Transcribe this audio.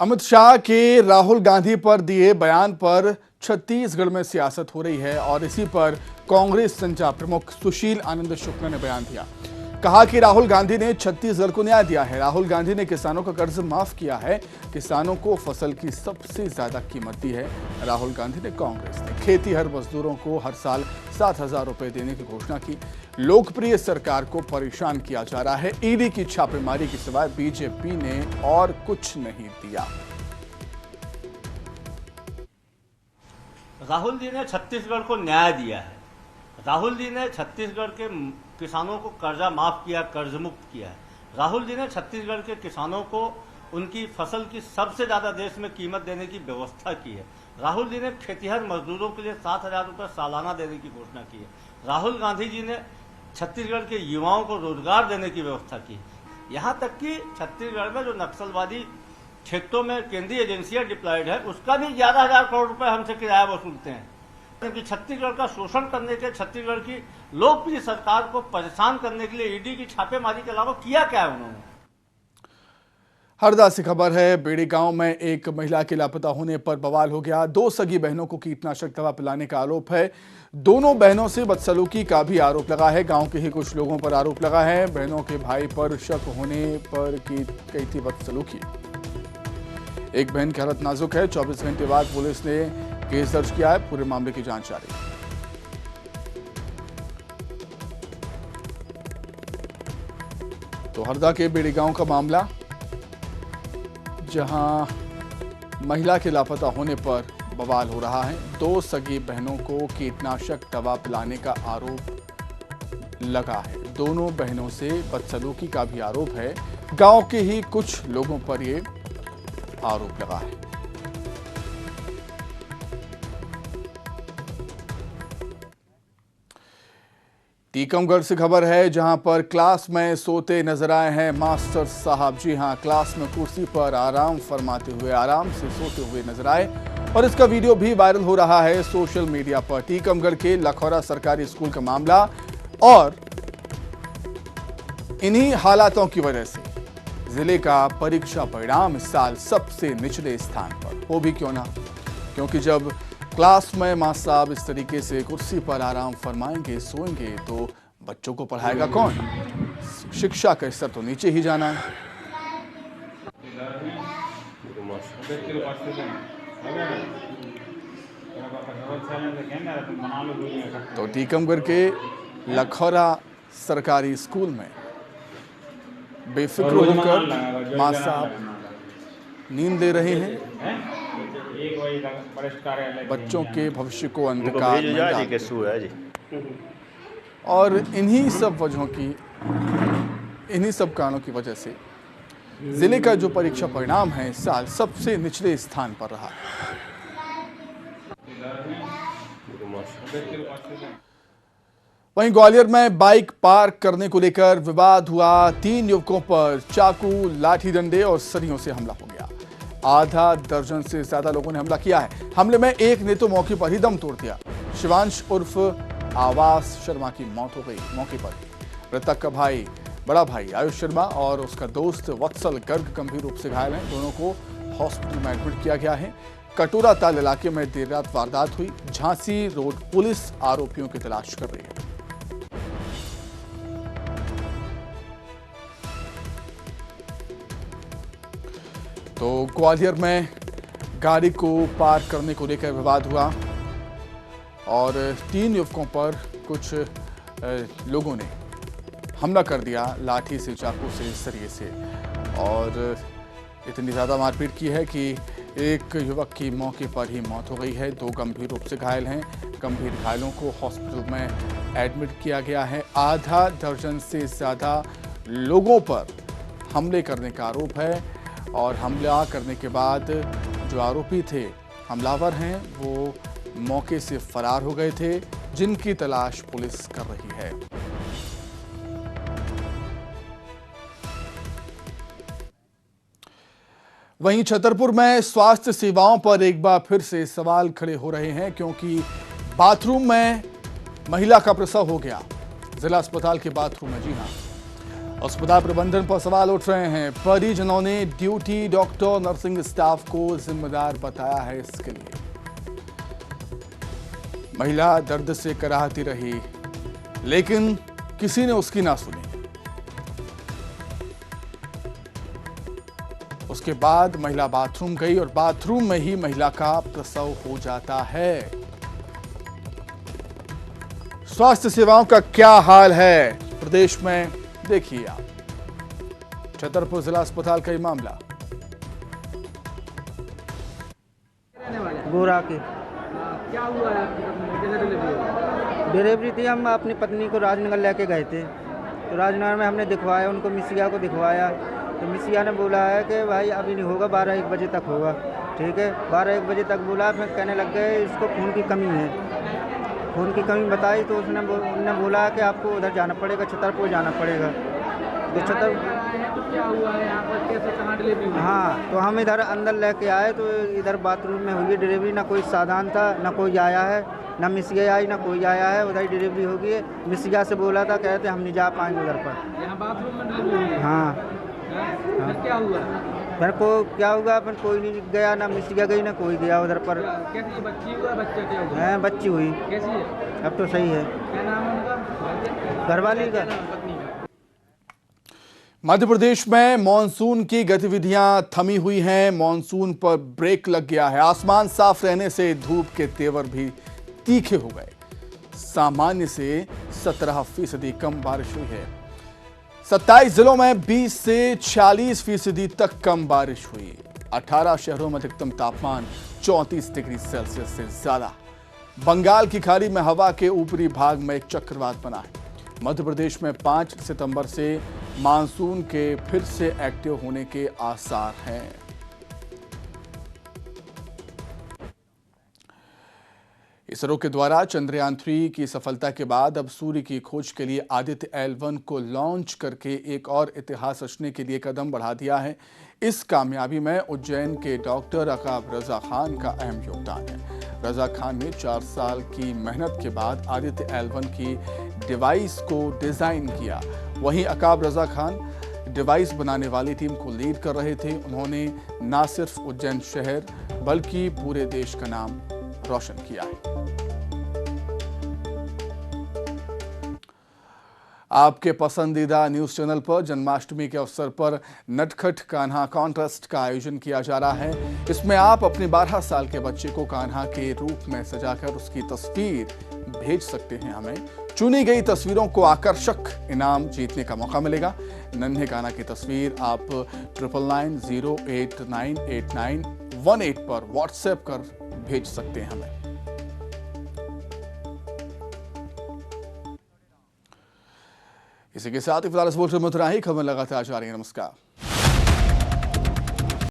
अमित शाह के राहुल गांधी पर दिए बयान पर छत्तीसगढ़ में सियासत हो रही है और इसी पर कांग्रेस संचार प्रमुख सुशील आनंद शुक्ला ने बयान दिया। कहा कि राहुल गांधी ने छत्तीसगढ़ को न्याय दिया है। राहुल गांधी ने किसानों का कर्ज माफ किया है, किसानों को फसल की सबसे ज्यादा कीमत दी है। राहुल गांधी ने कांग्रेस ने खेतीहर मजदूरों को हर साल 7,000 रुपए देने की घोषणा की। लोकप्रिय सरकार को परेशान किया जा रहा है। ईडी की छापेमारी के सिवाय बीजेपी ने और कुछ नहीं दिया। राहुल जी ने छत्तीसगढ़ को न्याय दिया है। राहुल जी ने छत्तीसगढ़ के किसानों को कर्जा माफ किया, कर्ज मुक्त किया है। राहुल जी ने छत्तीसगढ़ के किसानों को उनकी फसल की सबसे ज्यादा देश में कीमत देने की व्यवस्था की है। राहुल जी ने खेतीहर मजदूरों के लिए 7,000 रुपये सालाना देने की घोषणा की है। राहुल गांधी जी ने छत्तीसगढ़ के युवाओं को रोजगार देने की व्यवस्था की। यहाँ तक कि छत्तीसगढ़ में जो नक्सलवादी क्षेत्रों में केंद्रीय एजेंसियां डिप्लॉयड है, उसका भी 11,000 करोड़ रुपए हमसे किराया वसूलते हैं। क्योंकि छत्तीसगढ़ का शोषण करने के, छत्तीसगढ़ की लोकप्रिय सरकार को परेशान करने के लिए ईडी की छापेमारी के अलावा किया क्या है उन्होंने। हरदा से खबर है, बेड़ी गांव में एक महिला के लापता होने पर बवाल हो गया। 2 सगी बहनों को कीटनाशक दवा पिलाने का आरोप है। दोनों बहनों से बदसलूकी का भी आरोप लगा है। गांव के ही कुछ लोगों पर आरोप लगा है। बहनों के भाई पर शक होने पर की गई थी बदसलूकी। एक बहन की हालत नाजुक है। 24 घंटे बाद पुलिस ने केस दर्ज किया है। पूरे मामले की जांच जारी है। तो हरदा के बेड़ी गांव का मामला, जहां महिला के लापता होने पर बवाल हो रहा है। 2 सगी बहनों को कीटनाशक दवा पिलाने का आरोप लगा है। दोनों बहनों से बदसलूकी का भी आरोप है। गांव के ही कुछ लोगों पर यह आरोप लगा है। टीकमगढ़ से खबर है, जहां पर क्लास में सोते नजर आए हैं मास्टर साहब। जी हां, क्लास में कुर्सी पर आराम फरमाते हुए, आराम से सोते हुए नजर आए और इसका वीडियो भी वायरल हो रहा है सोशल मीडिया पर। टीकमगढ़ के लखौरा सरकारी स्कूल का मामला, और इन्हीं हालातों की वजह से जिले का परीक्षा परिणाम इस साल सबसे निचले स्थान पर हो भी क्यों ना, क्योंकि जब क्लास में मास्टर साहब इस तरीके से कुर्सी पर आराम फरमाएंगे, सोएंगे, तो बच्चों को पढ़ाएगा कौन? शिक्षा का स्तर तो नीचे ही जाना है। तो टीकमगढ़ के लखौरा सरकारी स्कूल में बेफिक्र होकर मास्टर साहब नींद ले रहे हैं। बच्चों के भविष्य को अंधकार में डाल, और इन्हीं सब वजहों की, इन्हीं सब कारणों की वजह से जिले का जो परीक्षा परिणाम है इस साल सबसे निचले स्थान पर रहा। वहीं ग्वालियर में बाइक पार्क करने को लेकर विवाद हुआ। 3 युवकों पर चाकू, लाठी डंडे और सरियों से हमला हो गया। आधा दर्जन से ज्यादा लोगों ने हमला किया है। हमले में एक ने तो मौके पर ही दम तोड़ दिया। शिवांश उर्फ आवास शर्मा की मौत हो गई मौके पर ही। मृतक का भाई, बड़ा भाई आयुष शर्मा और उसका दोस्त वत्सल गर्ग गंभीर रूप से घायल हैं। दोनों को हॉस्पिटल में एडमिट किया गया है। कटोरा ताल इलाके में देर रात वारदात हुई। झांसी रोड पुलिस आरोपियों की तलाश कर रही है। तो ग्वालियर में गाड़ी को पार्क करने को लेकर विवाद हुआ और 3 युवकों पर कुछ लोगों ने हमला कर दिया, लाठी से, चाकू से, सरिये से, और इतनी ज़्यादा मारपीट की है कि एक युवक की मौके पर ही मौत हो गई है। 2 गंभीर रूप से घायल हैं। गंभीर घायलों को हॉस्पिटल में एडमिट किया गया है। आधा दर्जन से ज़्यादा लोगों पर हमले करने का आरोप है और हमला करने के बाद जो आरोपी थे, हमलावर हैं, वो मौके से फरार हो गए थे, जिनकी तलाश पुलिस कर रही है। वहीं छतरपुर में स्वास्थ्य सेवाओं पर एक बार फिर से सवाल खड़े हो रहे हैं, क्योंकि बाथरूम में महिला का प्रसव हो गया। जिला अस्पताल के बाथरूम में, जी हां, अस्पताल प्रबंधन पर सवाल उठ रहे हैं। परिजनों ने ड्यूटी डॉक्टर नर्सिंग स्टाफ को जिम्मेदार बताया है इसके लिए। महिला दर्द से कराहती रही, लेकिन किसी ने उसकी ना सुनी। उसके बाद महिला बाथरूम गई और बाथरूम में ही महिला का प्रसव हो जाता है। स्वास्थ्य सेवाओं का क्या हाल है प्रदेश में, देखिए आप। छतरपुर जिला अस्पताल का ये मामला। गोरा के क्या हुआ है आपकी पत्नी को? कैसे डिलीवरी हुई? डिलीवरी थी। हम अपनी पत्नी को राजनगर लेके गए थे, तो राजनगर में हमने दिखवाया, उनको मिसिया को दिखवाया, तो मिसिया ने बोला है कि भाई अभी नहीं होगा, 12-1 बजे तक होगा। ठीक है, 12-1 बजे तक बोला। फिर कहने लग गए इसको खून की कमी है। खून की कमी बताई तो उन्होंने बोला कि आपको उधर जाना पड़ेगा, छतरपुर जाना पड़ेगा। तो तो क्या हुआ है यहाँ पर? कैसे, कहाँ डिलीवरी हुई? हाँ, तो हम इधर अंदर लेके आए, तो इधर बाथरूम में हुई डिलीवरी। ना कोई साधन था, ना कोई आया है, ना मिसिया आई, ना कोई आया है। उधर डिलीवरी होगी है। मिसिया से बोला था, कहते हम नहीं जा पाएंगे उधर पर। यहाँ बाथरूम में डिलीवरी हुई है? हाँ। फिर क्या हुआ? फिर को क्या हुआ, फिर कोई नहीं गया, ना मिसिया गई, ना कोई गया उधर पर। कैसी बच्ची हुआ? बच्चा क्या हुआ? है, बच्ची हुई। कैसी है? अब तो सही है। क्या नाम है उनका? घरवाली का। पत्नी का। मध्य प्रदेश में मॉनसून की गतिविधियां थमी हुई हैं। मॉनसून पर ब्रेक लग गया है। आसमान साफ रहने से धूप के तेवर भी तीखे हो गए। सामान्य से 17% कम बारिश हुई है। 27 जिलों में 20 से 46% तक कम बारिश हुई। 18 शहरों में अधिकतम तापमान 34 डिग्री सेल्सियस से ज्यादा। बंगाल की खाड़ी में हवा के ऊपरी भाग में एक चक्रवात बना है। मध्य प्रदेश में 5 सितंबर से मानसून के फिर से एक्टिव होने के आसार हैं। इसरो के द्वारा चंद्रयान 3 की सफलता के बाद अब सूर्य की खोज के लिए आदित्य L1 को लॉन्च करके एक और इतिहास रचने के लिए कदम बढ़ा दिया है। इस कामयाबी में उज्जैन के डॉक्टर अकाब रजा खान का अहम योगदान है। रजा खान ने 4 साल की मेहनत के बाद आदित्य L1 की डिवाइस को डिजाइन किया। वहीं अकाब रजा खान डिवाइस बनाने वाली टीम को लीड कर रहे थे। उन्होंने न सिर्फ उज्जैन शहर बल्कि पूरे देश का नाम रोशन किया है। आपके पसंदीदा न्यूज चैनल पर जन्माष्टमी के अवसर पर नटखट कान्हा कॉन्टेस्ट का आयोजन किया जा रहा है। इसमें आप अपने 12 साल के बच्चे को कान्हा के रूप में सजाकर उसकी तस्वीर भेज सकते हैं हमें। चुनी गई तस्वीरों को आकर्षक इनाम जीतने का मौका मिलेगा। नन्हे कान्हा की तस्वीर आप 9990898918 पर व्हाट्सएप कर भेज सकते हैं हमें। इसी के साथ ही फिलहाल इस बुलेटिन में इतना ही। खबर लगातार जारी है। नमस्कार।